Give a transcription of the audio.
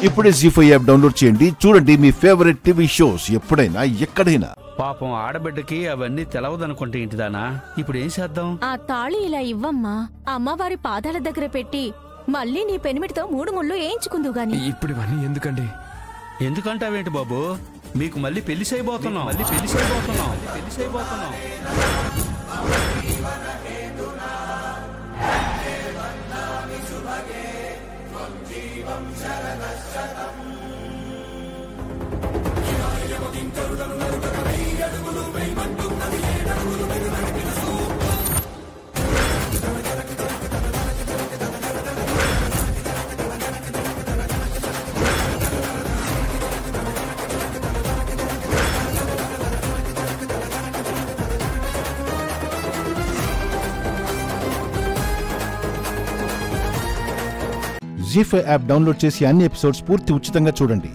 ఇప్పుడే జీ5 app download చేయండి. చూడండి మీ ఫేవరెట్ టీవీ షోస్ ఎప్పుడైనా ఎక్కడైనా. పాపం ఆడబిడ్డకి అవన్నీ తెలవదనుకుంటే ఇంటిదానా. ఇప్పుడు ఏం చేద్దాం? ఆ తాళి ఇలా ఇవ్వమ్మా, అమ్మవారి పాదాల దగ్గర పెట్టి మళ్ళీ నీ పెనిమిటితో 3 ముళ్ళు వేయించుకుందు గాని. ఇప్పుడు ఇవన్నీ ఎందుకండి? ఎందుకంటావేంటి బాబు, మీకు మళ్ళీ పెళ్లి చేయబోతున్నాం. జీ5 యాప్ డౌన్లోడ్ చేసి అన్ని ఎపిసోడ్స్ పూర్తి ఉచితంగా చూడండి.